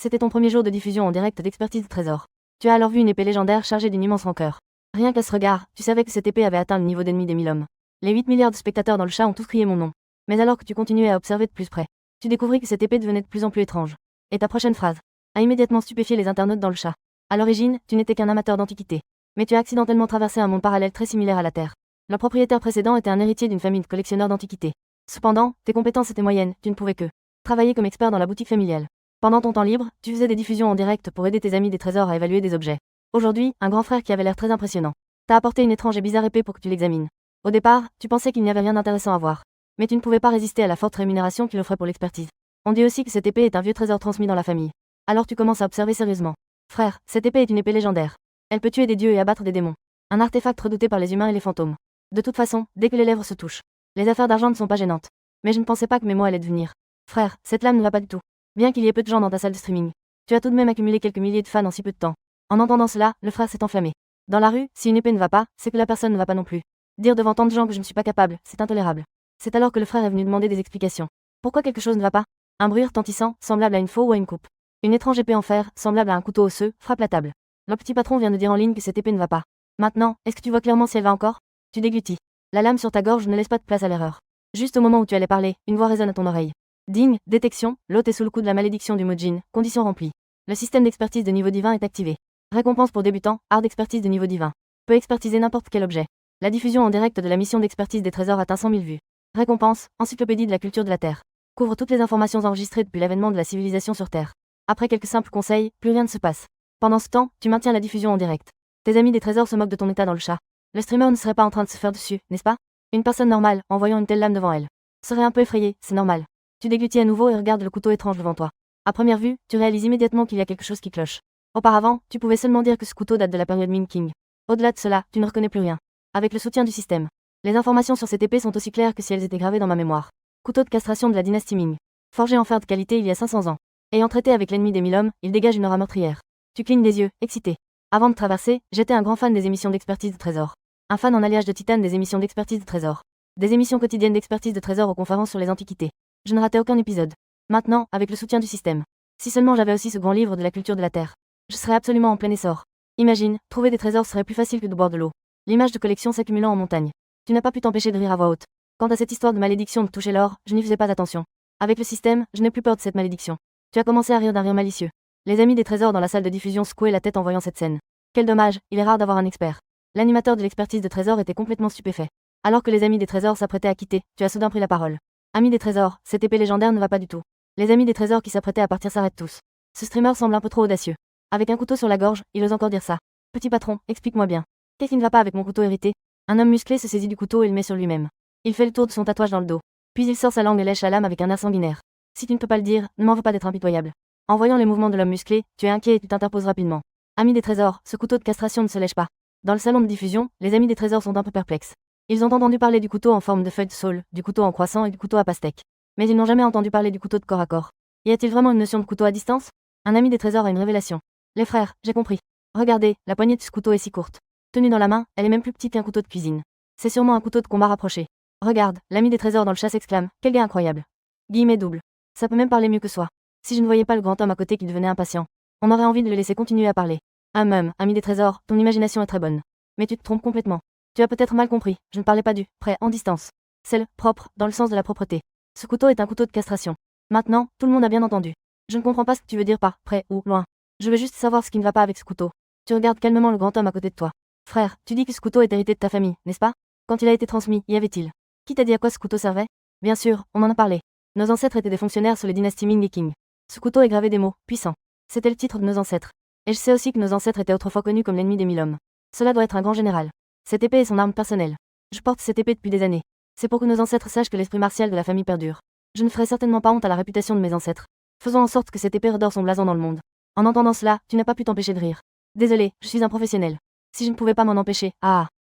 C'était ton premier jour de diffusion en direct d'Expertise Trésor. Tu as alors vu une épée légendaire chargée d'une immense rancœur. Rien qu'à ce regard, tu savais que cette épée avait atteint le niveau d'ennemi des 1000 hommes. Les 8 milliards de spectateurs dans le chat ont tous crié mon nom. Mais alors que tu continuais à observer de plus près, tu découvris que cette épée devenait de plus en plus étrange. Et ta prochaine phrase a immédiatement stupéfié les internautes dans le chat. À l'origine, tu n'étais qu'un amateur d'antiquité. Mais tu as accidentellement traversé un monde parallèle très similaire à la Terre. Le propriétaire précédent était un héritier d'une famille de collectionneurs d'antiquités. Cependant, tes compétences étaient moyennes, tu ne pouvais que travailler comme expert dans la boutique familiale. Pendant ton temps libre, tu faisais des diffusions en direct pour aider tes amis des trésors à évaluer des objets. Aujourd'hui, un grand frère qui avait l'air très impressionnant t'a apporté une étrange et bizarre épée pour que tu l'examines. Au départ, tu pensais qu'il n'y avait rien d'intéressant à voir. Mais tu ne pouvais pas résister à la forte rémunération qu'il offrait pour l'expertise. On dit aussi que cette épée est un vieux trésor transmis dans la famille. Alors tu commences à observer sérieusement. Frère, cette épée est une épée légendaire. Elle peut tuer des dieux et abattre des démons. Un artefact redouté par les humains et les fantômes. De toute façon, dès que les lèvres se touchent, les affaires d'argent ne sont pas gênantes. Mais je ne pensais pas que mes mots allaient devenir. Frère, cette lame ne va pas du tout. Bien qu'il y ait peu de gens dans ta salle de streaming, tu as tout de même accumulé quelques milliers de fans en si peu de temps. En entendant cela, le frère s'est enflammé. Dans la rue, si une épée ne va pas, c'est que la personne ne va pas non plus. Dire devant tant de gens que je ne suis pas capable, c'est intolérable. C'est alors que le frère est venu demander des explications. Pourquoi quelque chose ne va pas? Un bruit retentissant, semblable à une faux ou à une coupe. Une étrange épée en fer, semblable à un couteau osseux, frappe la table. Le petit patron vient de dire en ligne que cette épée ne va pas. Maintenant, est-ce que tu vois clairement si elle va encore? Tu déglutis. La lame sur ta gorge ne laisse pas de place à l'erreur. Juste au moment où tu allais parler, une voix résonne à ton oreille. Digne, détection, l'hôte est sous le coup de la malédiction du Mojin, condition remplie. Le système d'expertise de niveau divin est activé. Récompense pour débutant, art d'expertise de niveau divin. Peut expertiser n'importe quel objet. La diffusion en direct de la mission d'expertise des trésors atteint 100 000 vues. Récompense, encyclopédie de la culture de la Terre. Couvre toutes les informations enregistrées depuis l'avènement de la civilisation sur Terre. Après quelques simples conseils, plus rien ne se passe. Pendant ce temps, tu maintiens la diffusion en direct. Tes amis des trésors se moquent de ton état dans le chat. Le streamer ne serait pas en train de se faire dessus, n'est-ce pas? Une personne normale, en voyant une telle lame devant elle, serait un peu effrayée, c'est normal. Tu déglutis à nouveau et regardes le couteau étrange devant toi. À première vue, tu réalises immédiatement qu'il y a quelque chose qui cloche. Auparavant, tu pouvais seulement dire que ce couteau date de la période Ming King. Au-delà de cela, tu ne reconnais plus rien. Avec le soutien du système, les informations sur cette épée sont aussi claires que si elles étaient gravées dans ma mémoire. Couteau de castration de la dynastie Ming. Forgé en fer de qualité il y a 500 ans. Ayant traité avec l'ennemi des 1000 hommes, il dégage une aura meurtrière. Tu clignes des yeux, excité. Avant de traverser, j'étais un grand fan des émissions d'expertise de trésors. Un fan en alliage de titane des émissions d'expertise de trésors. Des émissions quotidiennes d'expertise de trésors aux conférences sur les antiquités. Je ne ratais aucun épisode. Maintenant, avec le soutien du système. Si seulement j'avais aussi ce grand livre de la culture de la Terre. Je serais absolument en plein essor. Imagine, trouver des trésors serait plus facile que de boire de l'eau. L'image de collection s'accumulant en montagne. Tu n'as pas pu t'empêcher de rire à voix haute. Quant à cette histoire de malédiction de toucher l'or, je n'y faisais pas attention. Avec le système, je n'ai plus peur de cette malédiction. Tu as commencé à rire d'un rire malicieux. Les amis des trésors dans la salle de diffusion secouaient la tête en voyant cette scène. Quel dommage, il est rare d'avoir un expert. L'animateur de l'expertise de trésors était complètement stupéfait. Alors que les amis des trésors s'apprêtaient à quitter, tu as soudain pris la parole. Amis des trésors, cette épée légendaire ne va pas du tout. Les amis des trésors qui s'apprêtaient à partir s'arrêtent tous. Ce streamer semble un peu trop audacieux. Avec un couteau sur la gorge, il ose encore dire ça. Petit patron, explique-moi bien. Qu'est-ce qui ne va pas avec mon couteau hérité? Un homme musclé se saisit du couteau et le met sur lui-même. Il fait le tour de son tatouage dans le dos. Puis il sort sa langue et lèche la lame avec un air sanguinaire. Si tu ne peux pas le dire, ne m'en veux pas d'être impitoyable. En voyant les mouvements de l'homme musclé, tu es inquiet et tu t'interposes rapidement. Amis des trésors, ce couteau de castration ne se lèche pas. Dans le salon de diffusion, les amis des trésors sont un peu perplexes. Ils ont entendu parler du couteau en forme de feuille de saule, du couteau en croissant et du couteau à pastèque. Mais ils n'ont jamais entendu parler du couteau de corps à corps. Y a-t-il vraiment une notion de couteau à distance? Un ami des trésors a une révélation. Les frères, j'ai compris. Regardez, la poignée de ce couteau est si courte. Tenue dans la main, elle est même plus petite qu'un couteau de cuisine. C'est sûrement un couteau de combat rapproché. Regarde, l'ami des trésors dans le chat s'exclame, quel gars incroyable. Guillemets double. Ça peut même parler mieux que soi. Si je ne voyais pas le grand homme à côté qui devenait impatient, on aurait envie de le laisser continuer à parler. Ami des trésors, ton imagination est très bonne. Mais tu te trompes complètement. Tu as peut-être mal compris, je ne parlais pas du prêt en distance. C'est le propre, dans le sens de la propreté. Ce couteau est un couteau de castration. Maintenant, tout le monde a bien entendu. Je ne comprends pas ce que tu veux dire par près ou loin. Je veux juste savoir ce qui ne va pas avec ce couteau. Tu regardes calmement le grand homme à côté de toi. Frère, tu dis que ce couteau est hérité de ta famille, n'est-ce pas? Quand il a été transmis, y avait-il? Qui t'a dit à quoi ce couteau servait? Bien sûr, on en a parlé. Nos ancêtres étaient des fonctionnaires sous les dynasties Ming et Qing. Ce couteau est gravé des mots, puissant. C'était le titre de nos ancêtres. Et je sais aussi que nos ancêtres étaient autrefois connus comme l'ennemi des 1000 hommes. Cela doit être un grand général. Cette épée est son arme personnelle. Je porte cette épée depuis des années. C'est pour que nos ancêtres sachent que l'esprit martial de la famille perdure. Je ne ferai certainement pas honte à la réputation de mes ancêtres. Faisons en sorte que cette épée redore son blason dans le monde. En entendant cela, tu n'as pas pu t'empêcher de rire. Désolé, je suis un professionnel. Si je ne pouvais pas m'en empêcher,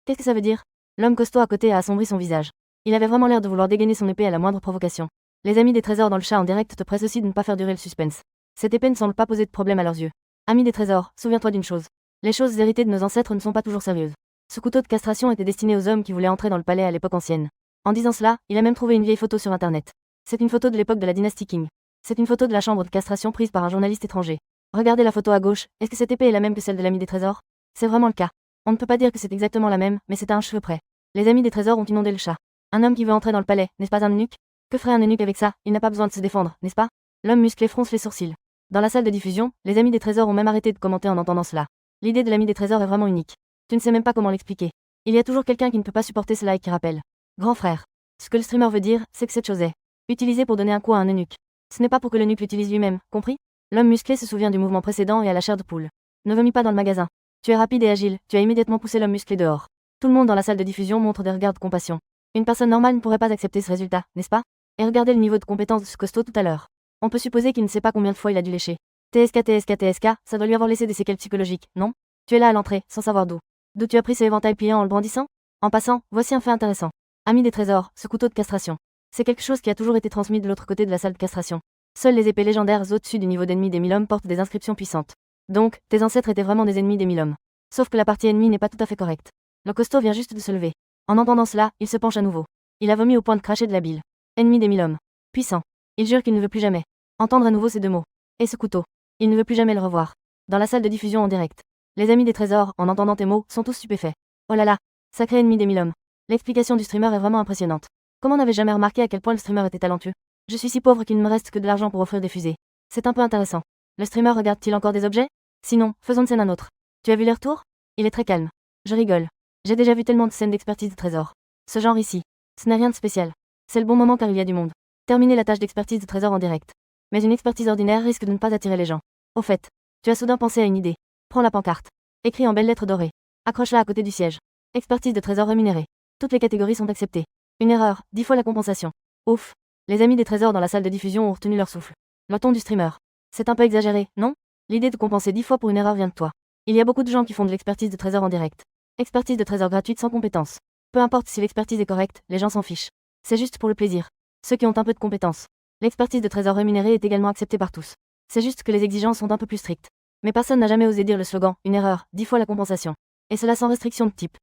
qu'est-ce que ça veut dire? L'homme costaud à côté a assombri son visage. Il avait vraiment l'air de vouloir dégainer son épée à la moindre provocation. Les amis des trésors dans le chat en direct te pressent aussi de ne pas faire durer le suspense. Cette épée ne semble pas poser de problème à leurs yeux. Amis des trésors, souviens-toi d'une chose. Les choses héritées de nos ancêtres ne sont pas toujours sérieuses. Ce couteau de castration était destiné aux hommes qui voulaient entrer dans le palais à l'époque ancienne. En disant cela, il a même trouvé une vieille photo sur internet. C'est une photo de l'époque de la dynastie Qing. C'est une photo de la chambre de castration prise par un journaliste étranger. Regardez la photo à gauche, est-ce que cette épée est la même que celle de l'ami des trésors? C'est vraiment le cas. On ne peut pas dire que c'est exactement la même, mais c'est à un cheveu près. Les amis des trésors ont inondé le chat. Un homme qui veut entrer dans le palais, n'est-ce pas un eunuque? Que ferait un eunuque avec ça? Il n'a pas besoin de se défendre, n'est-ce pas? L'homme musclé fronce les sourcils. Dans la salle de diffusion, les amis des trésors ont même arrêté de commenter en entendant cela. L'idée de l'ami des trésors est vraiment unique. Tu ne sais même pas comment l'expliquer. Il y a toujours quelqu'un qui ne peut pas supporter cela et qui rappelle. Grand frère. Ce que le streamer veut dire, c'est que cette chose est utilisée pour donner un coup à un eunuque. Ce n'est pas pour que l'eunuque l'utilise lui-même, compris? L'homme musclé se souvient du mouvement précédent et a la chair de poule. Ne vomis pas dans le magasin. Tu es rapide et agile, tu as immédiatement poussé l'homme musclé dehors. Tout le monde dans la salle de diffusion montre des regards de compassion. Une personne normale ne pourrait pas accepter ce résultat, n'est-ce pas? Et regardez le niveau de compétence de ce costaud tout à l'heure. On peut supposer qu'il ne sait pas combien de fois il a dû lécher. TSK, ça doit lui avoir laissé des séquelles psychologiques, non? Tu es là à l'entrée, sans savoir d'où. D'où tu as pris ce éventail pliant en le brandissant? En passant, voici un fait intéressant. Ami des trésors, ce couteau de castration. C'est quelque chose qui a toujours été transmis de l'autre côté de la salle de castration. Seules les épées légendaires au-dessus du niveau d'ennemi des 1000 hommes portent des inscriptions puissantes. Donc, tes ancêtres étaient vraiment des ennemis des 1000 hommes. Sauf que la partie ennemie n'est pas tout à fait correcte. Le costaud vient juste de se lever. En entendant cela, il se penche à nouveau. Il a vomi au point de cracher de la bile. Ennemi des 1000 hommes. Puissant. Il jure qu'il ne veut plus jamais entendre à nouveau ces deux mots. Et ce couteau. Il ne veut plus jamais le revoir. Dans la salle de diffusion en direct. Les amis des trésors, en entendant tes mots, sont tous stupéfaits. Oh là là. Sacré ennemi des 1000 hommes. L'explication du streamer est vraiment impressionnante. Comment n'avais jamais remarqué à quel point le streamer était talentueux? Je suis si pauvre qu'il ne me reste que de l'argent pour offrir des fusées. C'est un peu intéressant. Le streamer regarde-t-il encore des objets? Sinon, faisons de scène un autre. Tu as vu les retours? Il est très calme. Je rigole. J'ai déjà vu tellement de scènes d'expertise de trésors. Ce genre ici. Ce n'est rien de spécial. C'est le bon moment car il y a du monde. Terminer la tâche d'expertise de trésor en direct. Mais une expertise ordinaire risque de ne pas attirer les gens. Au fait, tu as soudain pensé à une idée. Prends la pancarte. Écris en belles lettres dorées. Accroche-la à côté du siège. Expertise de trésor rémunérée. Toutes les catégories sont acceptées. Une erreur, 10 fois la compensation. Ouf. Les amis des trésors dans la salle de diffusion ont retenu leur souffle. Le ton du streamer. C'est un peu exagéré, non? L'idée de compenser 10 fois pour une erreur vient de toi. Il y a beaucoup de gens qui font de l'expertise de trésor en direct. Expertise de trésor gratuite sans compétence. Peu importe si l'expertise est correcte, les gens s'en fichent. C'est juste pour le plaisir. Ceux qui ont un peu de compétence. L'expertise de trésor rémunérée est également acceptée par tous. C'est juste que les exigences sont un peu plus strictes. Mais personne n'a jamais osé dire le slogan, une erreur, 10 fois la compensation. Et cela sans restriction de type.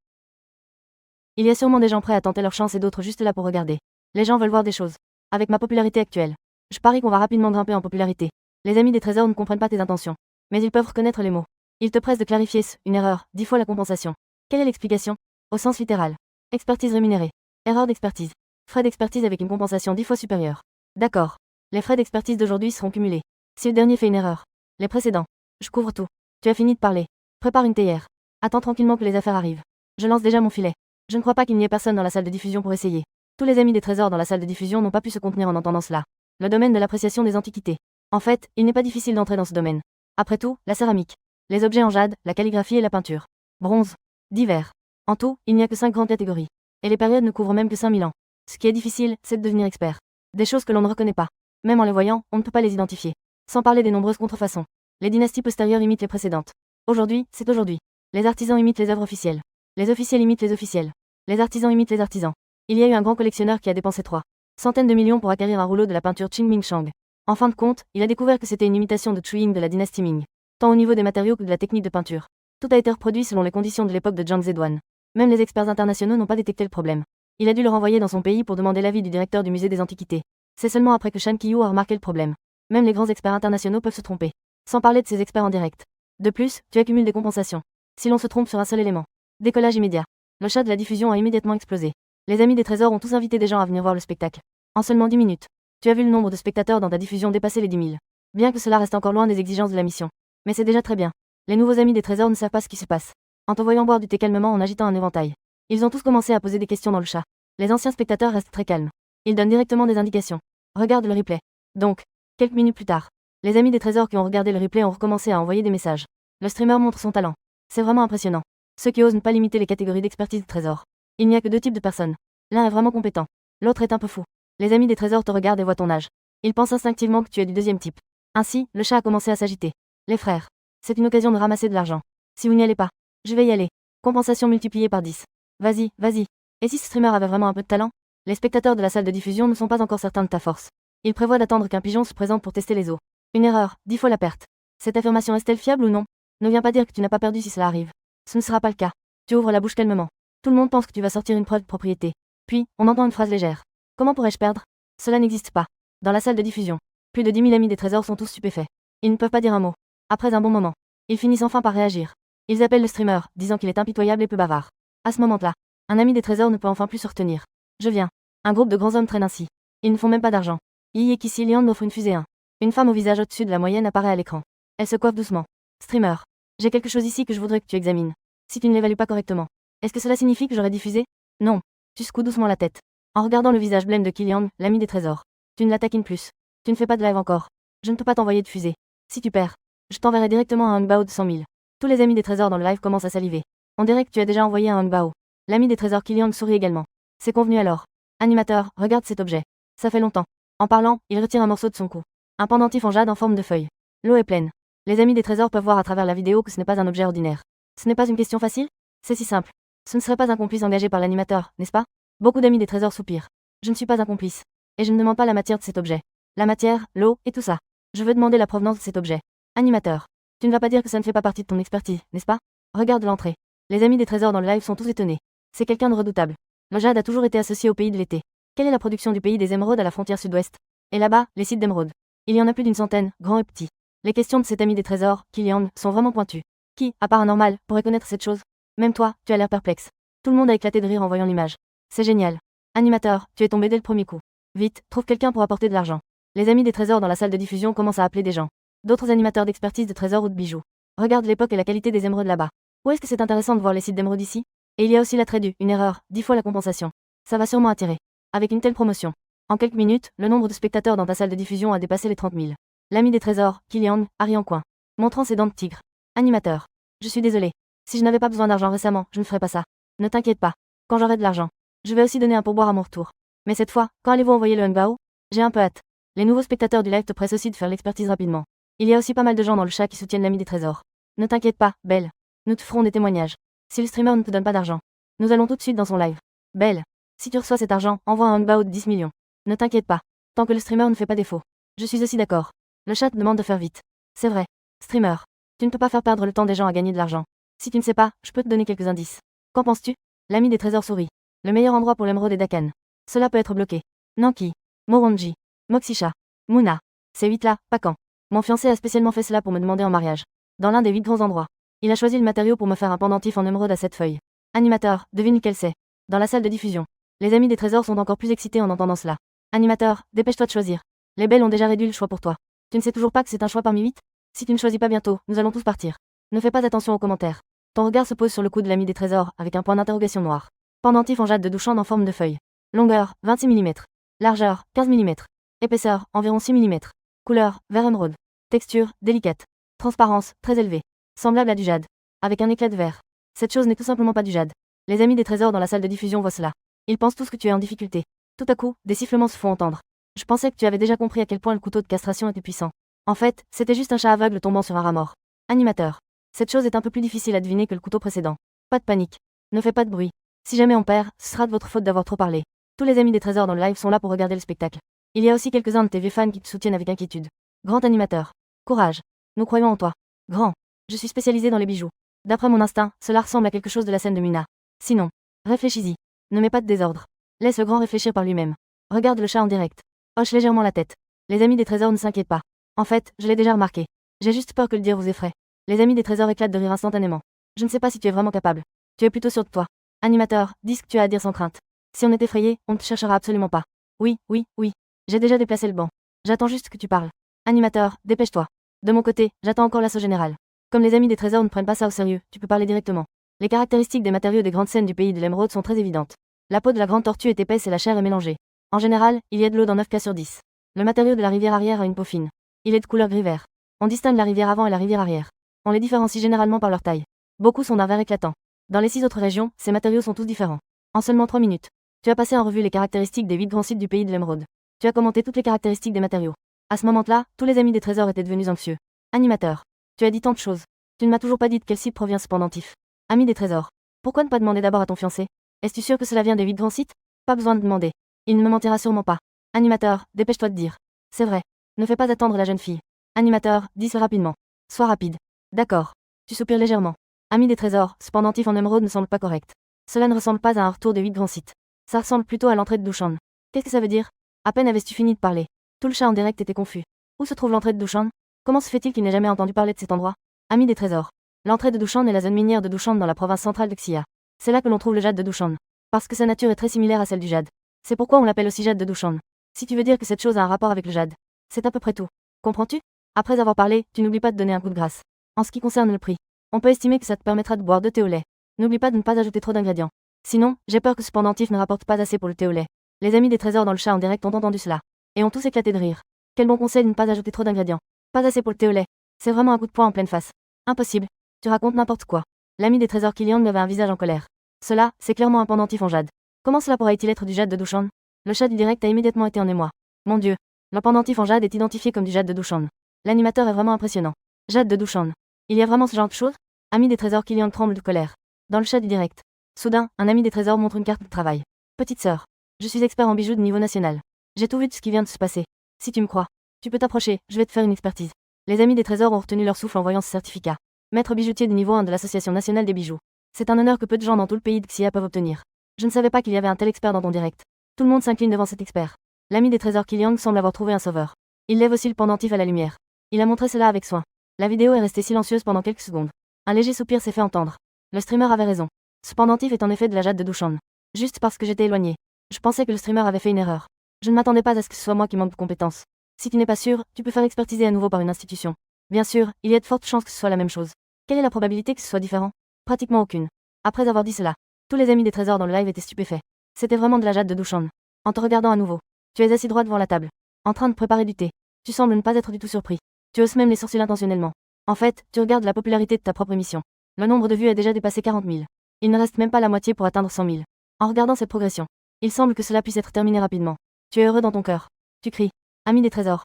Il y a sûrement des gens prêts à tenter leur chance et d'autres juste là pour regarder. Les gens veulent voir des choses. Avec ma popularité actuelle, je parie qu'on va rapidement grimper en popularité. Les amis des trésors ne comprennent pas tes intentions. Mais ils peuvent reconnaître les mots. Ils te pressent de clarifier ce, une erreur, 10 fois la compensation. Quelle est l'explication? Au sens littéral. Expertise rémunérée. Erreur d'expertise. Frais d'expertise avec une compensation 10 fois supérieure. D'accord. Les frais d'expertise d'aujourd'hui seront cumulés. Si le dernier fait une erreur. Les précédents. Je couvre tout. Tu as fini de parler. Prépare une théière. Attends tranquillement que les affaires arrivent. Je lance déjà mon filet. Je ne crois pas qu'il n'y ait personne dans la salle de diffusion pour essayer. Tous les amis des trésors dans la salle de diffusion n'ont pas pu se contenir en entendant cela. Le domaine de l'appréciation des antiquités. En fait, il n'est pas difficile d'entrer dans ce domaine. Après tout, la céramique. Les objets en jade, la calligraphie et la peinture. Bronze. Divers. En tout, il n'y a que 5 grandes catégories. Et les périodes ne couvrent même que 5000 ans. Ce qui est difficile, c'est de devenir expert. Des choses que l'on ne reconnaît pas. Même en les voyant, on ne peut pas les identifier. Sans parler des nombreuses contrefaçons. Les dynasties postérieures imitent les précédentes. Aujourd'hui, c'est aujourd'hui. Les artisans imitent les œuvres officielles. Les officiels imitent les officiels. Les artisans imitent les artisans. Il y a eu un grand collectionneur qui a dépensé 3 centaines de millions pour acquérir un rouleau de la peinture Qingming Shang. En fin de compte, il a découvert que c'était une imitation de Chu Ying de la dynastie Ming. Tant au niveau des matériaux que de la technique de peinture. Tout a été reproduit selon les conditions de l'époque de Zhang Zedouan. Même les experts internationaux n'ont pas détecté le problème. Il a dû le renvoyer dans son pays pour demander l'avis du directeur du musée des antiquités. C'est seulement après que Shan Qiyu a remarqué le problème. Même les grands experts internationaux peuvent se tromper. Sans parler de ces experts en direct. De plus, tu accumules des compensations. Si l'on se trompe sur un seul élément. Décollage immédiat. Le chat de la diffusion a immédiatement explosé. Les amis des trésors ont tous invité des gens à venir voir le spectacle. En seulement 10 minutes. Tu as vu le nombre de spectateurs dans ta diffusion dépasser les 10 000. Bien que cela reste encore loin des exigences de la mission. Mais c'est déjà très bien. Les nouveaux amis des trésors ne savent pas ce qui se passe. En te voyant boire du thé calmement en agitant un éventail. Ils ont tous commencé à poser des questions dans le chat. Les anciens spectateurs restent très calmes. Ils donnent directement des indications. Regarde le replay. Donc, quelques minutes plus tard, les amis des trésors qui ont regardé le replay ont recommencé à envoyer des messages. Le streamer montre son talent. C'est vraiment impressionnant. Ceux qui osent ne pas limiter les catégories d'expertise de trésors. Il n'y a que 2 types de personnes. L'un est vraiment compétent. L'autre est un peu fou. Les amis des trésors te regardent et voient ton âge. Ils pensent instinctivement que tu es du deuxième type. Ainsi, le chat a commencé à s'agiter. Les frères. C'est une occasion de ramasser de l'argent. Si vous n'y allez pas, je vais y aller. Compensation multipliée par 10. Vas-y, vas-y. Et si ce streamer avait vraiment un peu de talent? Les spectateurs de la salle de diffusion ne sont pas encore certains de ta force. Ils prévoient d'attendre qu'un pigeon se présente pour tester les os. Une erreur, 10 fois la perte. Cette affirmation est-elle fiable ou non? Ne viens pas dire que tu n'as pas perdu si cela arrive. Ce ne sera pas le cas. Tu ouvres la bouche calmement. Tout le monde pense que tu vas sortir une preuve de propriété. Puis, on entend une phrase légère. Comment pourrais-je perdre? Cela n'existe pas. Dans la salle de diffusion. Plus de 10 000 amis des trésors sont tous stupéfaits. Ils ne peuvent pas dire un mot. Après un bon moment, ils finissent enfin par réagir. Ils appellent le streamer, disant qu'il est impitoyable et peu bavard. À ce moment-là, un ami des trésors ne peut enfin plus se retenir. Je viens. Un groupe de grands hommes traîne ainsi. Ils ne font même pas d'argent. Yi et Kissy Lian m'offre une fusée 1. Une femme au visage au-dessus de la moyenne apparaît à l'écran. Elle se coiffe doucement. Streamer. J'ai quelque chose ici que je voudrais que tu examines. Si tu ne l'évalues pas correctement. Est-ce que cela signifie que j'aurais diffusé? Non. Tu secoues doucement la tête. En regardant le visage blême de Killian, l'ami des trésors. Tu ne la taquines plus. Tu ne fais pas de live encore. Je ne peux pas t'envoyer de fusée. Si tu perds, je t'enverrai directement un Hungbao de 100 000. Tous les amis des trésors dans le live commencent à saliver. On dirait que tu as déjà envoyé un Hungbao. L'ami des trésors Killian sourit également. C'est convenu alors. Animateur, regarde cet objet. Ça fait longtemps. En parlant, il retire un morceau de son cou. Un pendentif en jade en forme de feuille. L'eau est pleine. Les amis des trésors peuvent voir à travers la vidéo que ce n'est pas un objet ordinaire. Ce n'est pas une question facile? C'est si simple. Ce ne serait pas un complice engagé par l'animateur, n'est-ce pas? Beaucoup d'amis des trésors soupirent. Je ne suis pas un complice. Et je ne demande pas la matière de cet objet. La matière, l'eau, et tout ça. Je veux demander la provenance de cet objet. Animateur. Tu ne vas pas dire que ça ne fait pas partie de ton expertise, n'est-ce pas? Regarde l'entrée. Les amis des trésors dans le live sont tous étonnés. C'est quelqu'un de redoutable. Le jade a toujours été associé au pays de l'été. Quelle est la production du pays des émeraudes à la frontière sud-ouest? Et là-bas, les sites d'émeraudes. Il y en a plus d'une centaine, grands et petits. Les questions de cet ami des trésors, Killian, sont vraiment pointues. Qui, à part un normal, pourrait connaître cette chose? Même toi, tu as l'air perplexe. Tout le monde a éclaté de rire en voyant l'image. C'est génial. Animateur, tu es tombé dès le premier coup. Vite, trouve quelqu'un pour apporter de l'argent. Les amis des trésors dans la salle de diffusion commencent à appeler des gens. D'autres animateurs d'expertise de trésors ou de bijoux. Regarde l'époque et la qualité des émeraudes là-bas. Où est-ce que c'est intéressant de voir les sites d'émeraudes ici? Et il y a aussi l'attrait du, une erreur, 10 fois la compensation. Ça va sûrement attirer. Avec une telle promotion. En quelques minutes, le nombre de spectateurs dans ta salle de diffusion a dépassé les 30 000. L'ami des trésors, Killian, arrive en coin. Montrant ses dents de tigre. Animateur. Je suis désolé. Si je n'avais pas besoin d'argent récemment, je ne ferais pas ça. Ne t'inquiète pas. Quand j'aurai de l'argent, je vais aussi donner un pourboire à mon retour. Mais cette fois, quand allez-vous envoyer le Hungbao? J'ai un peu hâte. Les nouveaux spectateurs du live te pressent aussi de faire l'expertise rapidement. Il y a aussi pas mal de gens dans le chat qui soutiennent l'ami des trésors. Ne t'inquiète pas, Belle. Nous te ferons des témoignages. Si le streamer ne te donne pas d'argent, nous allons tout de suite dans son live. Belle. Si tu reçois cet argent, envoie un Hungbao de 10 millions. Ne t'inquiète pas. Tant que le streamer ne fait pas défaut. Je suis aussi d'accord. Le chat demande de faire vite. C'est vrai. Streamer. Tu ne peux pas faire perdre le temps des gens à gagner de l'argent. Si tu ne sais pas, je peux te donner quelques indices. Qu'en penses-tu? L'ami des trésors sourit. Le meilleur endroit pour l'émeraude est Dakan. Cela peut être bloqué. Nanki. Moronji. Moksisha. Muna. Ces 8-là, pas quand. Mon fiancé a spécialement fait cela pour me demander en mariage. Dans l'un des 8 grands endroits. Il a choisi le matériau pour me faire un pendentif en émeraude à 7 feuilles. Animateur, devine lequel c'est. Dans la salle de diffusion. Les amis des trésors sont encore plus excités en entendant cela. Animateur, dépêche-toi de choisir. Les belles ont déjà réduit le choix pour toi. Tu ne sais toujours pas que c'est un choix parmi 8? Si tu ne choisis pas bientôt, nous allons tous partir. Ne fais pas attention aux commentaires. Ton regard se pose sur le cou de l'ami des trésors, avec un point d'interrogation noir. Pendentif en jade de Douchande en forme de feuille. Longueur, 26 mm. Largeur, 15 mm. Épaisseur, environ 6 mm. Couleur, vert émeraude. Texture, délicate. Transparence, très élevée. Semblable à du jade. Avec un éclat de verre. Cette chose n'est tout simplement pas du jade. Les amis des trésors dans la salle de diffusion voient cela. Ils pensent tous que tu es en difficulté. Tout à coup, des sifflements se font entendre. Je pensais que tu avais déjà compris à quel point le couteau de castration était puissant. En fait, c'était juste un chat aveugle tombant sur un rat mort. Animateur. Cette chose est un peu plus difficile à deviner que le couteau précédent. Pas de panique. Ne fais pas de bruit. Si jamais on perd, ce sera de votre faute d'avoir trop parlé. Tous les amis des trésors dans le live sont là pour regarder le spectacle. Il y a aussi quelques-uns de tes vieux fans qui te soutiennent avec inquiétude. Grand animateur. Courage. Nous croyons en toi. Grand. Je suis spécialisé dans les bijoux. D'après mon instinct, cela ressemble à quelque chose de la scène de Muna. Sinon, réfléchis-y. Ne mets pas de désordre. Laisse le grand réfléchir par lui-même. Regarde le chat en direct. Hoche légèrement la tête. Les amis des trésors ne s'inquiètent pas. En fait, je l'ai déjà remarqué. J'ai juste peur que le dire vous effraie. Les amis des trésors éclatent de rire instantanément. Je ne sais pas si tu es vraiment capable. Tu es plutôt sûr de toi. Animateur, dis ce que tu as à dire sans crainte. Si on est effrayé, on ne te cherchera absolument pas. Oui, oui, oui. J'ai déjà déplacé le banc. J'attends juste que tu parles. Animateur, dépêche-toi. De mon côté, j'attends encore l'assaut général. Comme les amis des trésors ne prennent pas ça au sérieux, tu peux parler directement. Les caractéristiques des matériaux des grandes scènes du pays de l'émeraude sont très évidentes. La peau de la grande tortue est épaisse et la chair est mélangée. En général, il y a de l'eau dans 9 cas sur 10. Le matériau de la rivière arrière a une peau fine. Il est de couleur gris-vert. On distingue la rivière avant et la rivière arrière. On les différencie généralement par leur taille. Beaucoup sont d'un vert éclatant. Dans les 6 autres régions, ces matériaux sont tous différents. En seulement 3 minutes, tu as passé en revue les caractéristiques des 8 grands sites du pays de l'émeraude. Tu as commenté toutes les caractéristiques des matériaux. À ce moment-là, tous les amis des trésors étaient devenus anxieux. Animateur. Tu as dit tant de choses. Tu ne m'as toujours pas dit de quel site provient ce pendentif. Ami des trésors. Pourquoi ne pas demander d'abord à ton fiancé? Es-tu sûr que cela vient des 8 grands sites? Pas besoin de demander. Il ne me mentira sûrement pas. Animateur, dépêche-toi de dire. C'est vrai. Ne fais pas attendre la jeune fille. Animateur, dis-le rapidement. Sois rapide. D'accord. Tu soupires légèrement. Ami des trésors, ce pendentif en émeraude ne semble pas correct. Cela ne ressemble pas à un retour des 8 grands sites. Ça ressemble plutôt à l'entrée de Douchande. Qu'est-ce que ça veut dire? À peine avais-tu fini de parler. Tout le chat en direct était confus. Où se trouve l'entrée de Dushan? Comment se fait-il qu'il n'ait jamais entendu parler de cet endroit? Ami des trésors. L'entrée de Dushan est la zone minière de Dushan dans la province centrale de Xia. C'est là que l'on trouve le jade de Dushan. Parce que sa nature est très similaire à celle du jade. C'est pourquoi on l'appelle aussi jade de Dushan. Si tu veux dire que cette chose a un rapport avec le jade. C'est à peu près tout. Comprends-tu? Après avoir parlé, tu n'oublies pas de donner un coup de grâce. En ce qui concerne le prix, on peut estimer que ça te permettra de boire 2 thé au lait. N'oublie pas de ne pas ajouter trop d'ingrédients. Sinon, j'ai peur que ce pendentif ne rapporte pas assez pour le thé au lait. Les amis des trésors dans le chat en direct ont entendu cela. Et ont tous éclaté de rire. Quel bon conseil de ne pas ajouter trop d'ingrédients. Pas assez pour le thé au lait. C'est vraiment un coup de poing en pleine face. Impossible. Tu racontes n'importe quoi. L'ami des trésors Kilian avait un visage en colère. Cela, c'est clairement un pendentif en jade. Comment cela pourrait-il être du jade de Dushan? Le chat du direct a immédiatement été en émoi. Mon Dieu. Le pendentif en jade est identifié comme du jade de Dushan. L'animateur est vraiment impressionnant. Jade de Dushan. Il y a vraiment ce genre de choses? Ami des trésors Kilian tremble de colère. Dans le chat du direct. Soudain, un ami des trésors montre une carte de travail. Petite sœur. Je suis expert en bijoux de niveau national. J'ai tout vu de ce qui vient de se passer. Si tu me crois, tu peux t'approcher, je vais te faire une expertise. Les amis des trésors ont retenu leur souffle en voyant ce certificat. Maître bijoutier de niveau 1 de l'Association nationale des bijoux. C'est un honneur que peu de gens dans tout le pays de Xia peuvent obtenir. Je ne savais pas qu'il y avait un tel expert dans ton direct. Tout le monde s'incline devant cet expert. L'ami des trésors Kiliang semble avoir trouvé un sauveur. Il lève aussi le pendentif à la lumière. Il a montré cela avec soin. La vidéo est restée silencieuse pendant quelques secondes. Un léger soupir s'est fait entendre. Le streamer avait raison. Ce pendentif est en effet de la jade de Dushan. Juste parce que j'étais éloigné. Je pensais que le streamer avait fait une erreur. Je ne m'attendais pas à ce que ce soit moi qui manque de compétences. Si tu n'es pas sûr, tu peux faire expertiser à nouveau par une institution. Bien sûr, il y a de fortes chances que ce soit la même chose. Quelle est la probabilité que ce soit différent? Pratiquement aucune. Après avoir dit cela, tous les amis des trésors dans le live étaient stupéfaits. C'était vraiment de la jade de Dushan. En te regardant à nouveau, tu es assis droit devant la table, en train de préparer du thé. Tu sembles ne pas être du tout surpris. Tu hausses même les sourcils intentionnellement. En fait, tu regardes la popularité de ta propre émission. Le nombre de vues a déjà dépassé 40 000. Il ne reste même pas la moitié pour atteindre 100 000. En regardant cette progression, il semble que cela puisse être terminé rapidement. Tu es heureux dans ton cœur. Tu cries. Ami des trésors.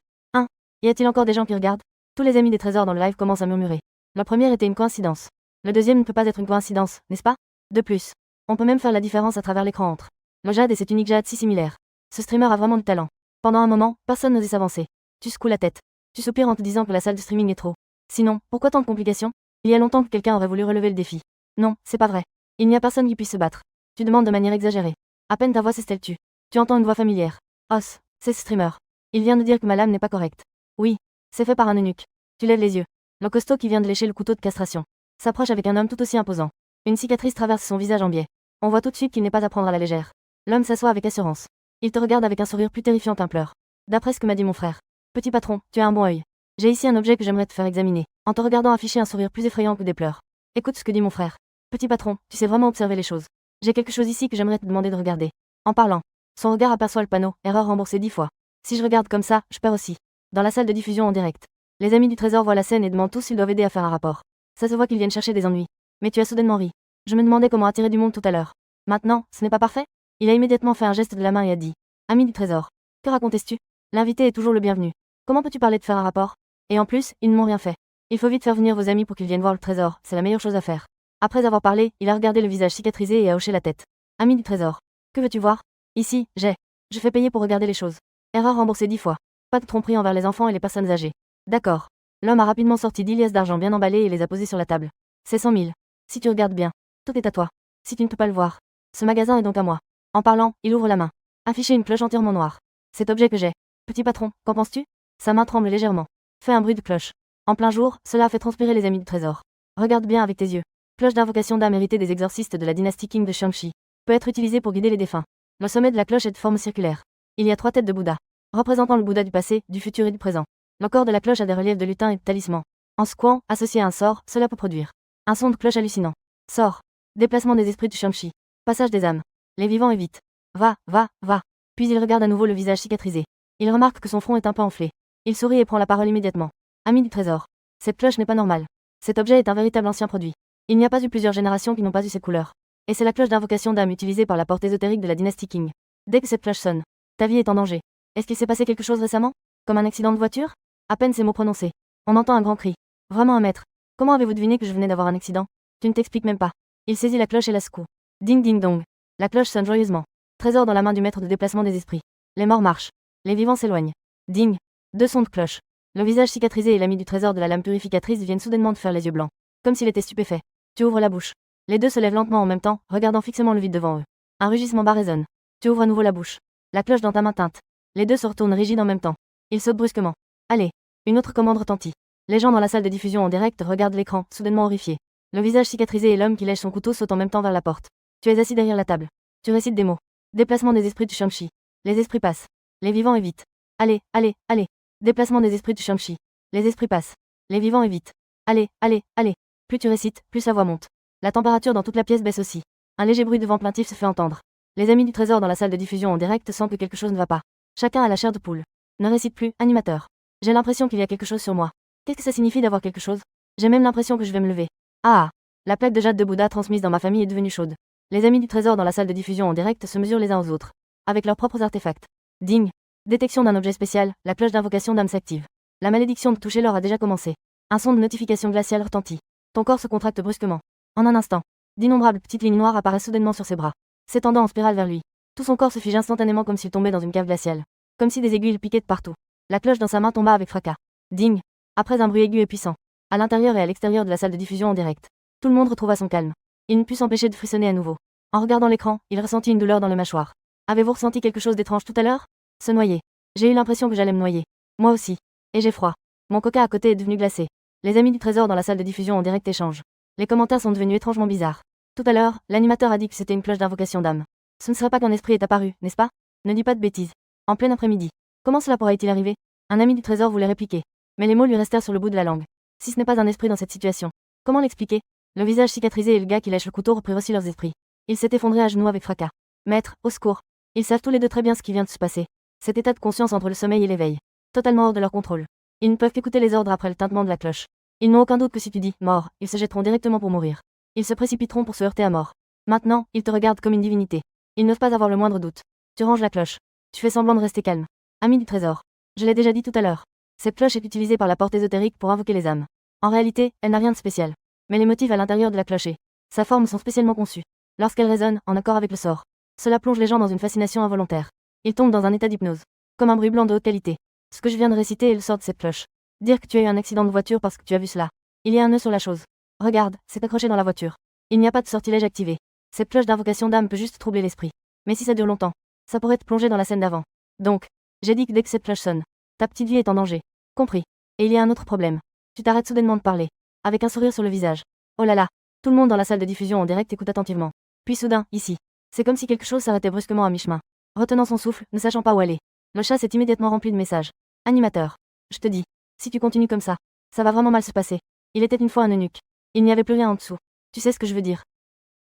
Y a-t-il encore des gens qui regardent? Tous les amis des trésors dans le live commencent à murmurer. La première était une coïncidence. Le deuxième ne peut pas être une coïncidence, n'est-ce pas? De plus, on peut même faire la différence à travers l'écran entre le jade et cet unique jade si similaire. Ce streamer a vraiment du talent. Pendant un moment, personne n'osait s'avancer. Tu secoues la tête. Tu soupires en te disant que la salle de streaming est trop. Sinon, pourquoi tant de complications? Il y a longtemps que quelqu'un aurait voulu relever le défi. Non, c'est pas vrai. Il n'y a personne qui puisse se battre. Tu demandes de manière exagérée. À peine ta voix s'estelle-tu. Tu entends une voix familière. Os, c'est ce streamer. Il vient de dire que ma lame n'est pas correcte. Oui, c'est fait par un eunuque. Tu lèves les yeux. Le costaud qui vient de lécher le couteau de castration s'approche avec un homme tout aussi imposant. Une cicatrice traverse son visage en biais. On voit tout de suite qu'il n'est pas à prendre à la légère. L'homme s'assoit avec assurance. Il te regarde avec un sourire plus terrifiant qu'un pleur. D'après ce que m'a dit mon frère. Petit patron, tu as un bon œil. J'ai ici un objet que j'aimerais te faire examiner. En te regardant afficher un sourire plus effrayant que des pleurs. Écoute ce que dit mon frère. Petit patron, tu sais vraiment observer les choses. J'ai quelque chose ici que j'aimerais te demander de regarder. En parlant, son regard aperçoit le panneau, erreur remboursée 10 fois. Si je regarde comme ça, je perds aussi. Dans la salle de diffusion en direct. Les amis du trésor voient la scène et demandent tous s'ils doivent aider à faire un rapport. Ça se voit qu'ils viennent chercher des ennuis. Mais tu as soudainement ri. Je me demandais comment attirer du monde tout à l'heure. Maintenant, ce n'est pas parfait? Il a immédiatement fait un geste de la main et a dit. Ami du trésor. Que racontes-tu? L'invité est toujours le bienvenu. Comment peux-tu parler de faire un rapport? Et en plus, ils ne m'ont rien fait. Il faut vite faire venir vos amis pour qu'ils viennent voir le trésor, c'est la meilleure chose à faire. Après avoir parlé, il a regardé le visage cicatrisé et a hoché la tête. Ami du trésor. Que veux-tu voir? Ici, je fais payer pour regarder les choses. Erreur remboursée 10 fois. Pas de tromperie envers les enfants et les personnes âgées. D'accord. L'homme a rapidement sorti 10 liasses d'argent bien emballées et les a posées sur la table. C'est 100 000. Si tu regardes bien, tout est à toi. Si tu ne peux pas le voir, ce magasin est donc à moi. En parlant, il ouvre la main. Afficher une cloche entièrement noire. Cet objet que j'ai. Petit patron, qu'en penses-tu? Sa main tremble légèrement. Fais un bruit de cloche. En plein jour, cela a fait transpirer les amis du trésor. Regarde bien avec tes yeux. Cloche d'invocation d'âme héritée des exorcistes de la dynastie Qing de Xiangxi. Peut être utilisée pour guider les défunts. Le sommet de la cloche est de forme circulaire. Il y a 3 têtes de Bouddha, représentant le Bouddha du passé, du futur et du présent. Le corps de la cloche a des reliefs de lutins et de talismans. En secouant, associé à un sort, cela peut produire un son de cloche hallucinant. Sort. Déplacement des esprits du Xiangxi. Passage des âmes. Les vivants évitent. Va, va, va. Puis il regarde à nouveau le visage cicatrisé. Il remarque que son front est un peu enflé. Il sourit et prend la parole immédiatement. Ami du trésor. Cette cloche n'est pas normale. Cet objet est un véritable ancien produit. Il n'y a pas eu plusieurs générations qui n'ont pas eu cette couleur. Et c'est la cloche d'invocation d'âme utilisée par la porte ésotérique de la dynastie Qing. Dès que cette cloche sonne, ta vie est en danger. Est-ce qu'il s'est passé quelque chose récemment? Comme un accident de voiture? À peine ces mots prononcés. On entend un grand cri. Vraiment un maître. Comment avez-vous deviné que je venais d'avoir un accident? Tu ne t'expliques même pas. Il saisit la cloche et la secoue. Ding ding dong. La cloche sonne joyeusement. Trésor dans la main du maître de déplacement des esprits. Les morts marchent. Les vivants s'éloignent. Ding. 2 sons de cloche. Le visage cicatrisé et l'ami du trésor de la lame purificatrice viennent soudainement de faire les yeux blancs. Comme s'il était stupéfait. Tu ouvres la bouche. Les deux se lèvent lentement en même temps, regardant fixement le vide devant eux. Un rugissement bas résonne. Tu ouvres à nouveau la bouche. La cloche dans ta main teinte. Les deux se retournent rigides en même temps. Ils sautent brusquement. Allez. Une autre commande retentit. Les gens dans la salle de diffusion en direct regardent l'écran, soudainement horrifiés. Le visage cicatrisé et l'homme qui lèche son couteau sautent en même temps vers la porte. Tu es assis derrière la table. Tu récites des mots. Déplacement des esprits du Shang-Chi. Les esprits passent. Les vivants évitent. Allez, allez, allez. Déplacement des esprits du Shang-Chi. Les esprits passent. Les vivants évitent. Allez, allez, allez. Plus tu récites, plus sa voix monte. La température dans toute la pièce baisse aussi. Un léger bruit de vent plaintif se fait entendre. Les amis du trésor dans la salle de diffusion en direct sentent que quelque chose ne va pas. Chacun a la chair de poule. Ne récite plus, animateur. J'ai l'impression qu'il y a quelque chose sur moi. Qu'est-ce que ça signifie d'avoir quelque chose? J'ai même l'impression que je vais me lever. Ah! La plaque de jade de Bouddha transmise dans ma famille est devenue chaude. Les amis du trésor dans la salle de diffusion en direct se mesurent les uns aux autres. Avec leurs propres artefacts. Ding! Détection d'un objet spécial, la cloche d'invocation d'âme s'active. La malédiction de toucher l'or a déjà commencé. Un son de notification glaciale retentit. Ton corps se contracte brusquement. En un instant, d'innombrables petites lignes noires apparaissent soudainement sur ses bras, s'étendant en spirale vers lui. Tout son corps se fige instantanément comme s'il tombait dans une cave glaciale. Comme si des aiguilles le piquaient de partout. La cloche dans sa main tomba avec fracas. Ding! Après un bruit aigu et puissant. À l'intérieur et à l'extérieur de la salle de diffusion en direct. Tout le monde retrouva son calme. Il ne put s'empêcher de frissonner à nouveau. En regardant l'écran, il ressentit une douleur dans le mâchoire. Avez-vous ressenti quelque chose d'étrange tout à l'heure? Se noyer. J'ai eu l'impression que j'allais me noyer. Moi aussi. Et j'ai froid. Mon coca à côté est devenu glacé. Les amis du trésor dans la salle de diffusion en direct échangent. Les commentaires sont devenus étrangement bizarres. Tout à l'heure, l'animateur a dit que c'était une cloche d'invocation d'âme. Ce ne serait pas qu'un esprit est apparu, n'est-ce pas? Ne dis pas de bêtises. En plein après-midi. Comment cela pourrait-il arriver? Un ami du trésor voulait répliquer. Mais les mots lui restèrent sur le bout de la langue. Si ce n'est pas un esprit dans cette situation. Comment l'expliquer? Le visage cicatrisé et le gars qui lèche le couteau reprirent aussi leurs esprits. Ils s'étaient effondrés à genoux avec fracas. Maître, au secours. Ils savent tous les deux très bien ce qui vient de se passer. Cet état de conscience entre le sommeil et l'éveil. Totalement hors de leur contrôle. Ils ne peuvent qu'écouter les ordres après le tintement de la cloche. Ils n'ont aucun doute que si tu dis « mort », ils se jetteront directement pour mourir. Ils se précipiteront pour se heurter à mort. Maintenant, ils te regardent comme une divinité. Ils n'osent pas avoir le moindre doute. Tu ranges la cloche. Tu fais semblant de rester calme. Ami du trésor. Je l'ai déjà dit tout à l'heure. Cette cloche est utilisée par la porte ésotérique pour invoquer les âmes. En réalité, elle n'a rien de spécial. Mais les motifs à l'intérieur de la cloche et sa forme sont spécialement conçus. Lorsqu'elle résonne, en accord avec le sort, cela plonge les gens dans une fascination involontaire. Ils tombent dans un état d'hypnose. Comme un bruit blanc de haute qualité. Ce que je viens de réciter est le sort de cette cloche. Dire que tu as eu un accident de voiture parce que tu as vu cela. Il y a un nœud sur la chose. Regarde, c'est accroché dans la voiture. Il n'y a pas de sortilège activé. Cette cloche d'invocation d'âme peut juste troubler l'esprit. Mais si ça dure longtemps, ça pourrait te plonger dans la scène d'avant. Donc, j'ai dit que dès que cette cloche sonne, ta petite vie est en danger. Compris. Et il y a un autre problème. Tu t'arrêtes soudainement de parler. Avec un sourire sur le visage. Oh là là. Tout le monde dans la salle de diffusion en direct écoute attentivement. Puis soudain, ici. C'est comme si quelque chose s'arrêtait brusquement à mi-chemin. Retenant son souffle, ne sachant pas où aller. Le chat s'est immédiatement rempli de messages. Animateur. Je te dis. Si tu continues comme ça va vraiment mal se passer. Il était une fois un eunuque. Il n'y avait plus rien en dessous. Tu sais ce que je veux dire.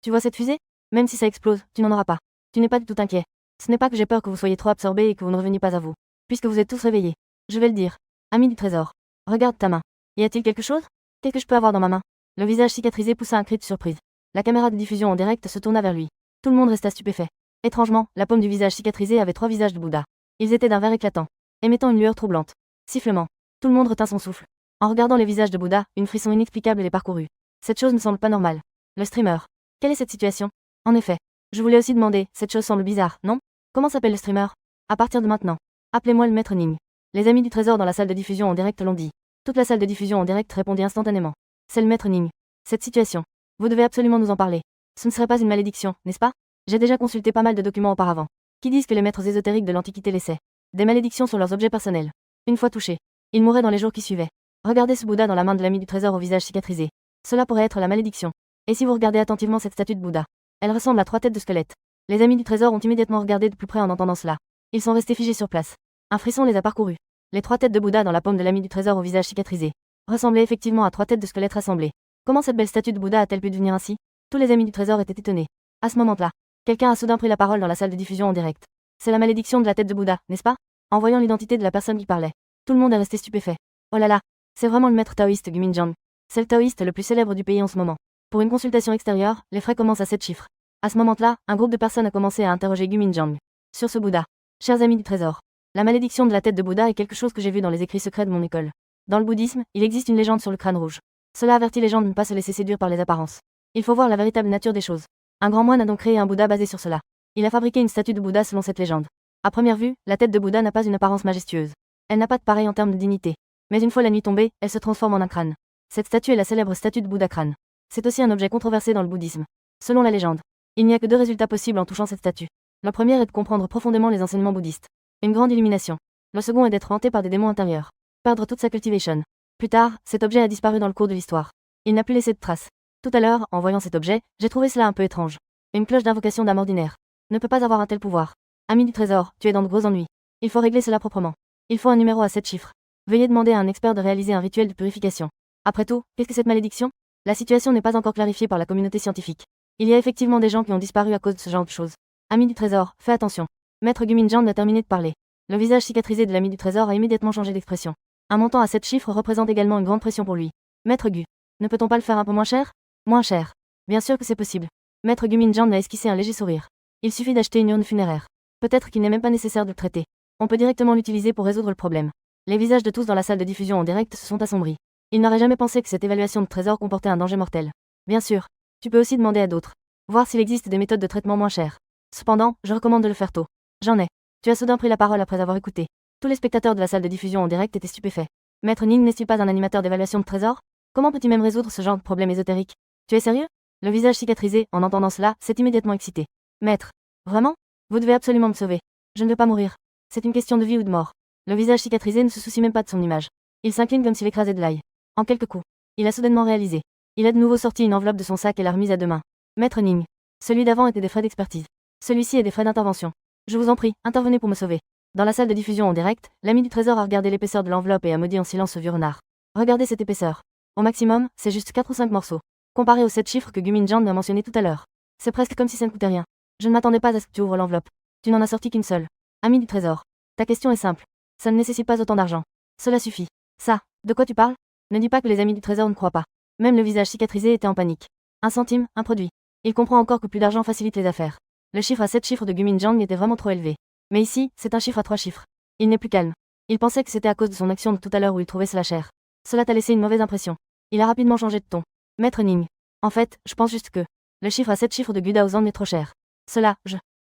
Tu vois cette fusée? Même si ça explose, tu n'en auras pas. Tu n'es pas du tout inquiet. Ce n'est pas que j'ai peur que vous soyez trop absorbés et que vous ne reveniez pas à vous. Puisque vous êtes tous réveillés. Je vais le dire. Ami du trésor. Regarde ta main. Y a-t-il quelque chose? Qu'est-ce que je peux avoir dans ma main? Le visage cicatrisé poussa un cri de surprise. La caméra de diffusion en direct se tourna vers lui. Tout le monde resta stupéfait. Étrangement, la paume du visage cicatrisé avait 3 visages de Bouddha. Ils étaient d'un vert éclatant, émettant une lueur troublante. Sifflement. Tout le monde retint son souffle. En regardant les visages de Bouddha, une frisson inexplicable les parcourut. Cette chose ne semble pas normale. Le streamer. Quelle est cette situation? En effet. Je voulais aussi demander, cette chose semble bizarre, non? Comment s'appelle le streamer? À partir de maintenant. Appelez-moi le maître Ning. Les amis du trésor dans la salle de diffusion en direct l'ont dit. Toute la salle de diffusion en direct répondit instantanément. C'est le maître Ning. Cette situation. Vous devez absolument nous en parler. Ce ne serait pas une malédiction, n'est-ce pas? J'ai déjà consulté pas mal de documents auparavant, qui disent que les maîtres ésotériques de l'Antiquité laissaient des malédictions sur leurs objets personnels. Une fois touchés, ils mouraient dans les jours qui suivaient. Regardez ce Bouddha dans la main de l'ami du trésor au visage cicatrisé. Cela pourrait être la malédiction. Et si vous regardez attentivement cette statue de Bouddha, elle ressemble à 3 têtes de squelette. Les amis du trésor ont immédiatement regardé de plus près en entendant cela. Ils sont restés figés sur place. Un frisson les a parcourus. Les 3 têtes de Bouddha dans la paume de l'ami du trésor au visage cicatrisé ressemblaient effectivement à 3 têtes de squelettes rassemblées. Comment cette belle statue de Bouddha a-t-elle pu devenir ainsi? Tous les amis du trésor étaient étonnés. À ce moment-là, quelqu'un a soudain pris la parole dans la salle de diffusion en direct. C'est la malédiction de la tête de Bouddha, n'est-ce pas? En voyant l'identité de la personne qui parlait, tout le monde est resté stupéfait. Oh là là, c'est vraiment le maître taoïste Gu Minjiang. C'est le taoïste le plus célèbre du pays en ce moment. Pour une consultation extérieure, les frais commencent à 7 chiffres. À ce moment-là, un groupe de personnes a commencé à interroger Gu Minjiang sur ce Bouddha. Chers amis du trésor, la malédiction de la tête de Bouddha est quelque chose que j'ai vu dans les écrits secrets de mon école. Dans le bouddhisme, il existe une légende sur le crâne rouge. Cela avertit les gens de ne pas se laisser séduire par les apparences. Il faut voir la véritable nature des choses. Un grand moine a donc créé un Bouddha basé sur cela. Il a fabriqué une statue de Bouddha selon cette légende. À première vue, la tête de Bouddha n'a pas une apparence majestueuse. Elle n'a pas de pareil en termes de dignité. Mais une fois la nuit tombée, elle se transforme en un crâne. Cette statue est la célèbre statue de Bouddha crâne. C'est aussi un objet controversé dans le bouddhisme. Selon la légende, il n'y a que 2 résultats possibles en touchant cette statue. Le premier est de comprendre profondément les enseignements bouddhistes. Une grande illumination. Le second est d'être hanté par des démons intérieurs. Perdre toute sa cultivation. Plus tard, cet objet a disparu dans le cours de l'histoire. Il n'a plus laissé de traces. Tout à l'heure, en voyant cet objet, j'ai trouvé cela un peu étrange. Une cloche d'invocation d'âme ordinaire ne peut pas avoir un tel pouvoir. Ami du trésor, tu es dans de gros ennuis. Il faut régler cela proprement. Il faut un numéro à 7 chiffres. Veuillez demander à un expert de réaliser un rituel de purification. Après tout, qu'est-ce que cette malédiction? La situation n'est pas encore clarifiée par la communauté scientifique. Il y a effectivement des gens qui ont disparu à cause de ce genre de choses. Ami du trésor, fais attention. Maître Guminjan a terminé de parler. Le visage cicatrisé de l'ami du trésor a immédiatement changé d'expression. Un montant à 7 chiffres représente également une grande pression pour lui. Maître Gu, ne peut-on pas le faire un peu moins cher? Moins cher. Bien sûr que c'est possible. Maître Guminjan a esquissé un léger sourire. Il suffit d'acheter une urne funéraire. Peut-être qu'il n'est même pas nécessaire de le traiter. On peut directement l'utiliser pour résoudre le problème. Les visages de tous dans la salle de diffusion en direct se sont assombris. Ils n'auraient jamais pensé que cette évaluation de trésor comportait un danger mortel. Bien sûr. Tu peux aussi demander à d'autres. Voir s'il existe des méthodes de traitement moins chères. Cependant, je recommande de le faire tôt. J'en ai. Tu as soudain pris la parole après avoir écouté. Tous les spectateurs de la salle de diffusion en direct étaient stupéfaits. Maître Ning n'est-il pas un animateur d'évaluation de trésors? Comment peux-tu même résoudre ce genre de problème ésotérique? Tu es sérieux? Le visage cicatrisé, en entendant cela, s'est immédiatement excité. Maître. Vraiment? Vous devez absolument me sauver. Je ne veux pas mourir. C'est une question de vie ou de mort. Le visage cicatrisé ne se soucie même pas de son image. Il s'incline comme s'il écrasait de l'ail. En quelques coups. Il a soudainement réalisé. Il a de nouveau sorti une enveloppe de son sac et l'a remise à deux mains. Maître Ning. Celui d'avant était des frais d'expertise. Celui-ci est des frais d'intervention. Je vous en prie, intervenez pour me sauver. Dans la salle de diffusion en direct, l'ami du trésor a regardé l'épaisseur de l'enveloppe et a maudit en silence ce vieux renard. Regardez cette épaisseur. Au maximum, c'est juste 4 ou 5 morceaux. Comparé aux 7 chiffres que Guminjan a mentionnés tout à l'heure. C'est presque comme si ça ne coûtait rien. Je ne m'attendais pas à ce que tu ouvres l'enveloppe. Tu n'en as sorti qu'une seule. Ami du trésor. Ta question est simple. Ça ne nécessite pas autant d'argent. Cela suffit. Ça, de quoi tu parles? Ne dis pas que les amis du trésor ne croient pas. Même le visage cicatrisé était en panique. Un centime, un produit. Il comprend encore que plus d'argent facilite les affaires. Le chiffre à 7 chiffres de Guminjan était vraiment trop élevé. Mais ici, c'est un chiffre à 3 chiffres. Il n'est plus calme. Il pensait que c'était à cause de son action de tout à l'heure où il trouvait cela cher. Cela t'a laissé une mauvaise impression. Il a rapidement changé de ton. Maître Ning. En fait, je pense juste que le chiffre à 7 chiffres de Gudaozan est trop cher. Cela,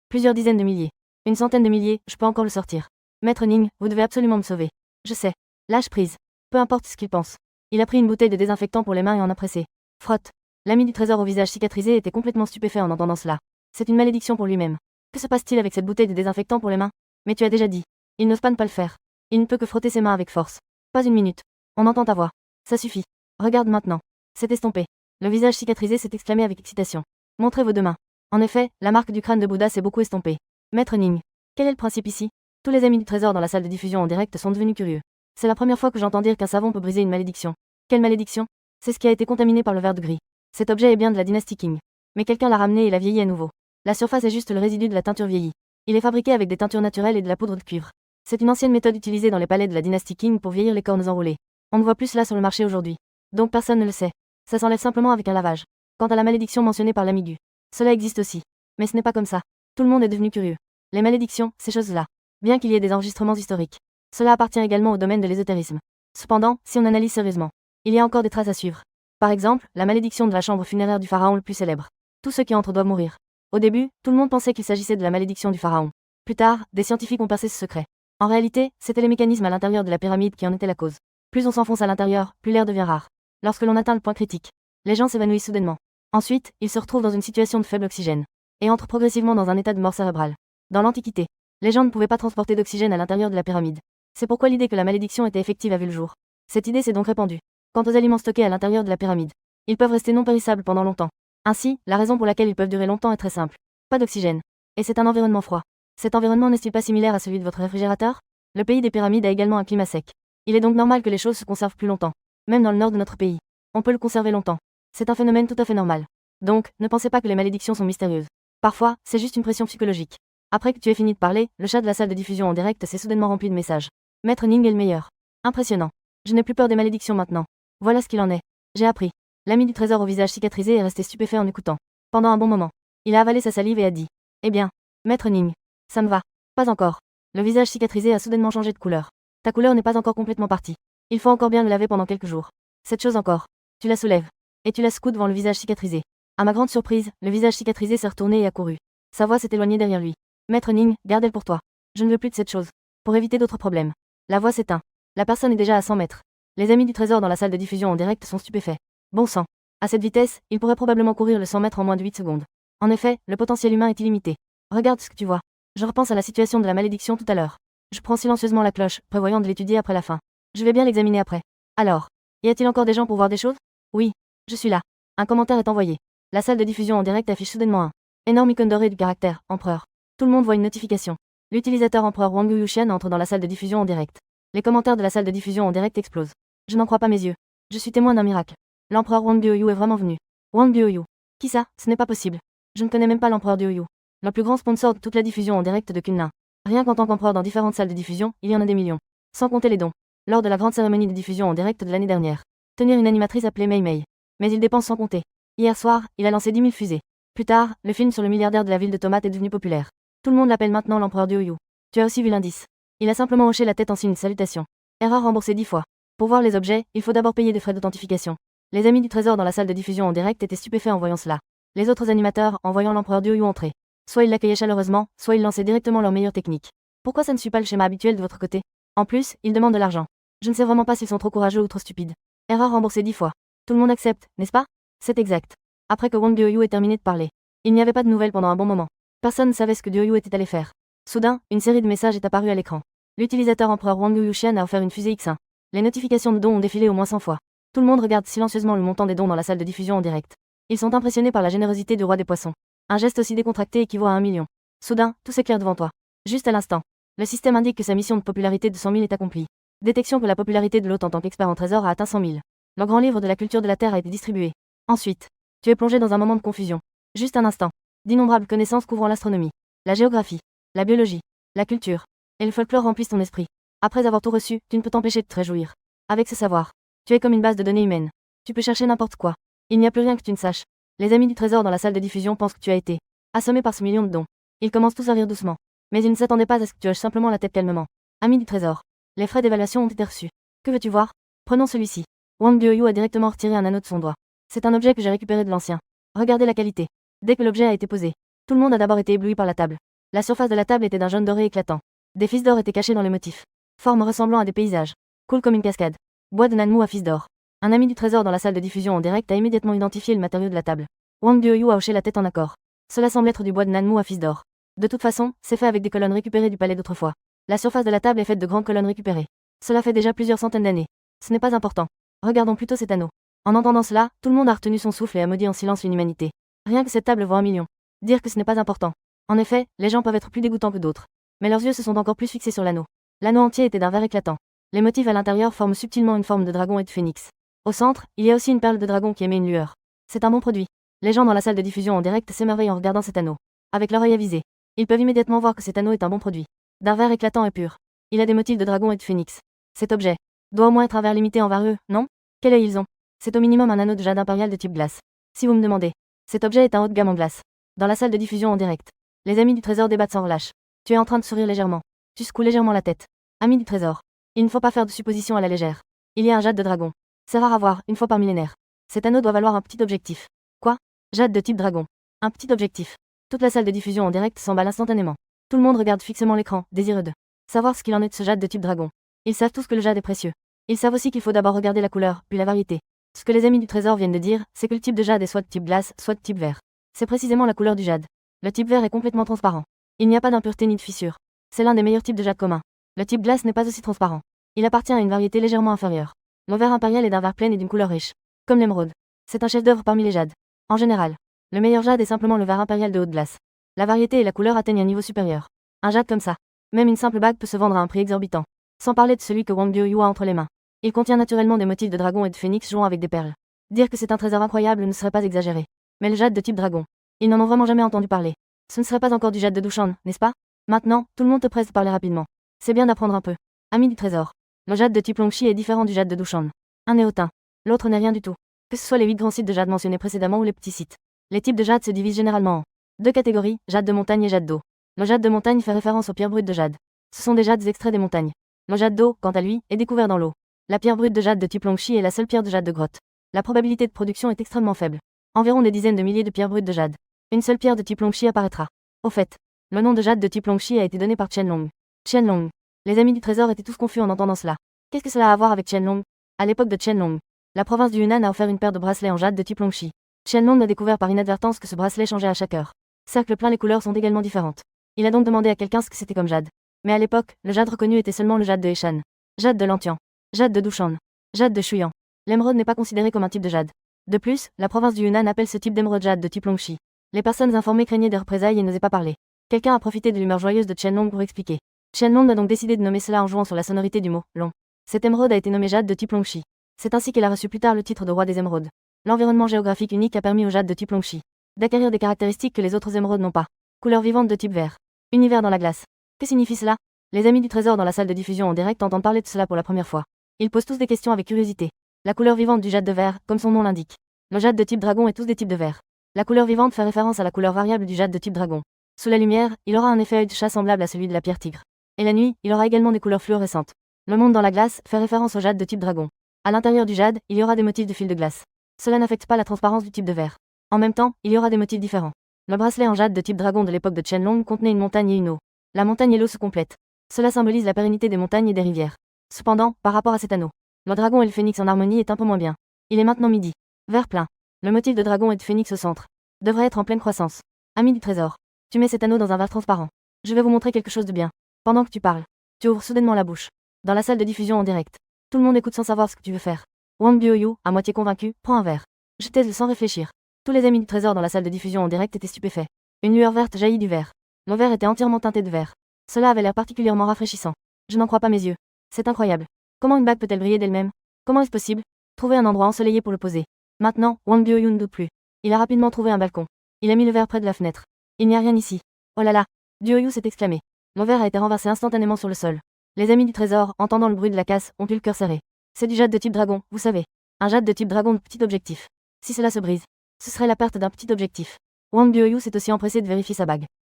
plusieurs dizaines de milliers. Une centaine de milliers, je peux encore le sortir. Maître Ning, vous devez absolument me sauver. Je sais. Lâche prise. Peu importe ce qu'il pense. Il a pris une bouteille de désinfectant pour les mains et en a pressé. Frotte. L'ami du trésor au visage cicatrisé était complètement stupéfait en entendant cela. C'est une malédiction pour lui-même. Que se passe-t-il avec cette bouteille de désinfectant pour les mains? Mais tu as déjà dit. Il n'ose pas ne pas le faire. Il ne peut que frotter ses mains avec force. Pas une minute. On entend ta voix. Ça suffit. Regarde maintenant. C'est estompé. Le visage cicatrisé s'est exclamé avec excitation. Montrez vos deux mains. En effet, la marque du crâne de Bouddha s'est beaucoup estompée. Maître Ning. Quel est le principe ici? Tous les amis du trésor dans la salle de diffusion en direct sont devenus curieux. C'est la première fois que j'entends dire qu'un savon peut briser une malédiction. Quelle malédiction? C'est ce qui a été contaminé par le verre de gris. Cet objet est bien de la dynastie Qing. Mais quelqu'un l'a ramené et l'a vieilli à nouveau. La surface est juste le résidu de la teinture vieillie. Il est fabriqué avec des teintures naturelles et de la poudre de cuivre. C'est une ancienne méthode utilisée dans les palais de la dynastie Qing pour vieillir les cornes enroulées. On ne voit plus cela sur le marché aujourd'hui. Donc personne ne le sait. Ça s'enlève simplement avec un lavage. Quant à la malédiction mentionnée par l'ami Gu, cela existe aussi. Mais ce n'est pas comme ça. Tout le monde est devenu curieux. Les malédictions, ces choses-là. Bien qu'il y ait des enregistrements historiques. Cela appartient également au domaine de l'ésotérisme. Cependant, si on analyse sérieusement, il y a encore des traces à suivre. Par exemple, la malédiction de la chambre funéraire du pharaon le plus célèbre. Tous ceux qui entrent doivent mourir. Au début, tout le monde pensait qu'il s'agissait de la malédiction du pharaon. Plus tard, des scientifiques ont percé ce secret. En réalité, c'était les mécanismes à l'intérieur de la pyramide qui en étaient la cause. Plus on s'enfonce à l'intérieur, plus l'air devient rare. Lorsque l'on atteint le point critique, les gens s'évanouissent soudainement. Ensuite, ils se retrouvent dans une situation de faible oxygène et entrent progressivement dans un état de mort cérébrale. Dans l'Antiquité, les gens ne pouvaient pas transporter d'oxygène à l'intérieur de la pyramide. C'est pourquoi l'idée que la malédiction était effective a vu le jour. Cette idée s'est donc répandue. Quant aux aliments stockés à l'intérieur de la pyramide, ils peuvent rester non périssables pendant longtemps. Ainsi, la raison pour laquelle ils peuvent durer longtemps est très simple. Pas d'oxygène. Et c'est un environnement froid. Cet environnement n'est-il pas similaire à celui de votre réfrigérateur? Le pays des pyramides a également un climat sec. Il est donc normal que les choses se conservent plus longtemps. Même dans le nord de notre pays. On peut le conserver longtemps. C'est un phénomène tout à fait normal. Donc, ne pensez pas que les malédictions sont mystérieuses. Parfois, c'est juste une pression psychologique. Après que tu aies fini de parler, le chat de la salle de diffusion en direct s'est soudainement rempli de messages. Maître Ning est le meilleur. Impressionnant. Je n'ai plus peur des malédictions maintenant. Voilà ce qu'il en est. J'ai appris. L'ami du trésor au visage cicatrisé est resté stupéfait en écoutant. Pendant un bon moment. Il a avalé sa salive et a dit. Eh bien, Maître Ning. Ça me va. Pas encore. Le visage cicatrisé a soudainement changé de couleur. Ta couleur n'est pas encore complètement partie. Il faut encore bien le laver pendant quelques jours. Cette chose encore. Tu la soulèves. Et tu la secoues devant le visage cicatrisé. À ma grande surprise, le visage cicatrisé s'est retourné et a couru. Sa voix s'est éloignée derrière lui. Maître Ning, garde-elle pour toi. Je ne veux plus de cette chose. Pour éviter d'autres problèmes. La voix s'éteint. La personne est déjà à 100 mètres. Les amis du trésor dans la salle de diffusion en direct sont stupéfaits. Bon sang. À cette vitesse, il pourrait probablement courir le 100 mètres en moins de 8 secondes. En effet, le potentiel humain est illimité. Regarde ce que tu vois. Je repense à la situation de la malédiction tout à l'heure. Je prends silencieusement la cloche, prévoyant de l'étudier après la fin. Je vais bien l'examiner après. Alors, y a-t-il encore des gens pour voir des choses? Oui, je suis là. Un commentaire est envoyé. La salle de diffusion en direct affiche soudainement un énorme icône doré du caractère Empereur. Tout le monde voit une notification. L'utilisateur Empereur Wang Yushan entre dans la salle de diffusion en direct. Les commentaires de la salle de diffusion en direct explosent. Je n'en crois pas mes yeux. Je suis témoin d'un miracle. L'empereur Wang Bioyu est vraiment venu. Wang Bioyu. Qui ça? Ce n'est pas possible. Je ne connais même pas l'empereur Bioyu. Le plus grand sponsor de toute la diffusion en direct de Kunlun. Rien qu'en tant qu'empereur dans différentes salles de diffusion, il y en a des millions. Sans compter les dons. Lors de la grande cérémonie de diffusion en direct de l'année dernière. Tenir une animatrice appelée Mei Mei. Mais il dépense sans compter. Hier soir, il a lancé 10 000 fusées. Plus tard, le film sur le milliardaire de la ville de Tomate est devenu populaire. Tout le monde l'appelle maintenant l'empereur Bioyu. Tu as aussi vu l'indice. Il a simplement hoché la tête en signe de salutation. Erreur remboursée 10 fois. Pour voir les objets, il faut d'abord payer des frais d'authentification. Les amis du trésor dans la salle de diffusion en direct étaient stupéfaits en voyant cela. Les autres animateurs, en voyant l'empereur Bioyu entrer. Soit ils l'accueillaient chaleureusement, soit ils lançaient directement leur meilleure technique. Pourquoi ça ne suit pas le schéma habituel de votre côté? En plus, ils demandent de l'argent. Je ne sais vraiment pas s'ils sont trop courageux ou trop stupides. Erreur remboursée 10 fois. Tout le monde accepte, n'est-ce pas? C'est exact. Après que Wang Bioyu ait terminé de parler. Il n'y avait pas de nouvelles pendant un bon moment. Personne ne savait ce que Bioyu était allé faire. Soudain, une série de messages est apparue à l'écran. L'utilisateur empereur Wang Yushan a offert une fusée X1. Les notifications de dons ont défilé au moins 100 fois. Tout le monde regarde silencieusement le montant des dons dans la salle de diffusion en direct. Ils sont impressionnés par la générosité du roi des poissons. Un geste aussi décontracté équivaut à 1 million. Soudain, tout s'éclaire devant toi. Juste à l'instant. Le système indique que sa mission de popularité de 100 000 est accomplie. Détection que la popularité de l'hôte en tant qu'expert en trésor a atteint 100 000. Le grand livre de la culture de la Terre a été distribué. Ensuite, tu es plongé dans un moment de confusion. Juste un instant. D'innombrables connaissances couvrant l'astronomie, la géographie, la biologie, la culture, et le folklore remplissent ton esprit. Après avoir tout reçu, tu ne peux t'empêcher de te réjouir. Avec ce savoir, tu es comme une base de données humaine. Tu peux chercher n'importe quoi. Il n'y a plus rien que tu ne saches. Les amis du trésor dans la salle de diffusion pensent que tu as été assommé par ce million de dons. Ils commencent tous à rire doucement. Mais ils ne s'attendaient pas à ce que tu hoches simplement la tête calmement. Ami du trésor. Les frais d'évaluation ont été reçus. Que veux-tu voir? Prenons celui-ci. Wang Bioyu a directement retiré un anneau de son doigt. C'est un objet que j'ai récupéré de l'ancien. Regardez la qualité. Dès que l'objet a été posé, tout le monde a d'abord été ébloui par la table. La surface de la table était d'un jaune doré éclatant. Des fils d'or étaient cachés dans les motifs. Formes ressemblant à des paysages. Cool comme une cascade. Bois de Nanmu à fils d'or. Un ami du trésor dans la salle de diffusion en direct a immédiatement identifié le matériau de la table. Wang Bioyu a hoché la tête en accord. Cela semble être du bois de Nanmu à fils d'or. De toute façon, c'est fait avec des colonnes récupérées du palais d'autrefois. La surface de la table est faite de grandes colonnes récupérées. Cela fait déjà plusieurs centaines d'années. Ce n'est pas important. Regardons plutôt cet anneau. En entendant cela, tout le monde a retenu son souffle et a maudit en silence l'inhumanité. Rien que cette table vaut 1 million. Dire que ce n'est pas important. En effet, les gens peuvent être plus dégoûtants que d'autres. Mais leurs yeux se sont encore plus fixés sur l'anneau. L'anneau entier était d'un vert éclatant. Les motifs à l'intérieur forment subtilement une forme de dragon et de phénix. Au centre, il y a aussi une perle de dragon qui émet une lueur. C'est un bon produit. Les gens dans la salle de diffusion en direct s'émerveillent en regardant cet anneau. Avec leur œil avisé, ils peuvent immédiatement voir que cet anneau est un bon produit. D'un vert éclatant et pur. Il a des motifs de dragon et de phénix. Cet objet doit au moins être un verre limité en vareux, non? Quel œil ils ont? C'est au minimum un anneau de jade impérial de type glace. Si vous me demandez, cet objet est un haut de gamme en glace. Dans la salle de diffusion en direct, les amis du trésor débattent sans relâche. Tu es en train de sourire légèrement. Tu secoues légèrement la tête. Ami du trésor. Il ne faut pas faire de suppositions à la légère. Il y a un jade de dragon. C'est rare à voir, une fois par millénaire. Cet anneau doit valoir un petit objectif. Quoi? Jade de type dragon. Un petit objectif. Toute la salle de diffusion en direct s'emballe instantanément. Tout le monde regarde fixement l'écran, désireux de savoir ce qu'il en est de ce jade de type dragon. Ils savent tous que le jade est précieux. Ils savent aussi qu'il faut d'abord regarder la couleur, puis la variété. Ce que les amis du trésor viennent de dire, c'est que le type de jade est soit de type glace, soit de type vert. C'est précisément la couleur du jade. Le type vert est complètement transparent. Il n'y a pas d'impureté ni de fissure. C'est l'un des meilleurs types de jade commun. Le type glace n'est pas aussi transparent. Il appartient à une variété légèrement inférieure. Le vert impérial est d'un vert plein et d'une couleur riche. Comme l'émeraude. C'est un chef-d'œuvre parmi les jades. En général, le meilleur jade est simplement le vert impérial de haute glace. La variété et la couleur atteignent un niveau supérieur. Un jade comme ça, même une simple bague peut se vendre à un prix exorbitant. Sans parler de celui que Wang Bioyu a entre les mains. Il contient naturellement des motifs de dragon et de phénix jouant avec des perles. Dire que c'est un trésor incroyable ne serait pas exagéré. Mais le jade de type dragon, ils n'en ont vraiment jamais entendu parler. Ce ne serait pas encore du jade de Dushan, n'est-ce pas? Maintenant, tout le monde te presse de parler rapidement. C'est bien d'apprendre un peu. Ami du trésor. Le jade de type Longxi est différent du jade de Dushan. Un est hautain. L'autre n'est rien du tout. Que ce soit les 8 grands sites de jade mentionnés précédemment ou les petits sites. Les types de jade se divisent généralement en deux catégories, jade de montagne et jade d'eau. Le jade de montagne fait référence aux pierres brutes de jade. Ce sont des jades extraits des montagnes. Le jade d'eau, quant à lui, est découvert dans l'eau. La pierre brute de jade de type Longxi est la seule pierre de jade de grotte. La probabilité de production est extrêmement faible. Environ des dizaines de milliers de pierres brutes de jade. Une seule pierre de type Longxi apparaîtra. Au fait, le nom de jade de type Longxi a été donné par Qianlong. Qianlong. Les amis du trésor étaient tous confus en entendant cela. Qu'est-ce que cela a à voir avec Qianlong? À l'époque de Qianlong, la province du Yunnan a offert une paire de bracelets en jade de type Longxi. Qianlong a découvert par inadvertance que ce bracelet changeait à chaque heure. Cercle plein, les couleurs sont également différentes. Il a donc demandé à quelqu'un ce que c'était comme jade. Mais à l'époque, le jade reconnu était seulement le jade de Heshan. Jade de Lantian. Jade de Dushan. Jade de Shuyan. L'émeraude n'est pas considérée comme un type de jade. De plus, la province du Yunnan appelle ce type d'émeraude jade de type Longxi. Les personnes informées craignaient des représailles et n'osaient pas parler. Quelqu'un a profité de l'humeur joyeuse de Qianlong pour expliquer. Qianlong a donc décidé de nommer cela en jouant sur la sonorité du mot long. Cette émeraude a été nommée jade de type Longxi. C'est ainsi qu'elle a reçu plus tard le titre de roi des émeraudes. L'environnement géographique unique a permis aux jades de type Longxi d'acquérir des caractéristiques que les autres émeraudes n'ont pas. Couleur vivante de type vert. Univers dans la glace. Que signifie cela? Les amis du trésor dans la salle de diffusion en direct entendent parler de cela pour la première fois. Ils posent tous des questions avec curiosité. La couleur vivante du jade de verre, comme son nom l'indique. Le jade de type dragon est tous des types de verre. La couleur vivante fait référence à la couleur variable du jade de type dragon. Sous la lumière, il aura un effet œil de chat semblable à celui de la pierre tigre. Et la nuit, il aura également des couleurs fluorescentes. Le monde dans la glace fait référence au jade de type dragon. À l'intérieur du jade, il y aura des motifs de fil de glace. Cela n'affecte pas la transparence du type de verre. En même temps, il y aura des motifs différents. Le bracelet en jade de type dragon de l'époque de Qianlong contenait une montagne et une eau. La montagne et l'eau se complètent. Cela symbolise la pérennité des montagnes et des rivières. Cependant, par rapport à cet anneau, le dragon et le phénix en harmonie est un peu moins bien. Il est maintenant midi. Vert plein. Le motif de dragon et de phénix au centre devrait être en pleine croissance. Ami du trésor, tu mets cet anneau dans un verre transparent. Je vais vous montrer quelque chose de bien. Pendant que tu parles, tu ouvres soudainement la bouche. Dans la salle de diffusion en direct, tout le monde écoute sans savoir ce que tu veux faire. Wang Bioyu, à moitié convaincu, prend un verre. Jetez-le sans réfléchir. Tous les amis du trésor dans la salle de diffusion en direct étaient stupéfaits. Une lueur verte jaillit du verre. Le verre était entièrement teinté de vert. Cela avait l'air particulièrement rafraîchissant. Je n'en crois pas mes yeux. C'est incroyable. Comment une bague peut-elle briller d'elle-même? Comment est-ce possible? Trouver un endroit ensoleillé pour le poser. Maintenant, Wang Bioyu ne doute plus. Il a rapidement trouvé un balcon. Il a mis le verre près de la fenêtre. Il n'y a rien ici. Oh là là! Bioyu s'est exclamé. Le verre a été renversé instantanément sur le sol. Les amis du trésor, entendant le bruit de la casse, ont eu le cœur serré. C'est du jade de type dragon, vous savez. Un jade de type dragon de petit objectif. Si cela se brise, ce serait la perte d'un petit objectif. Wang Bioyu s'est aussi empressé de vérifier sa bague.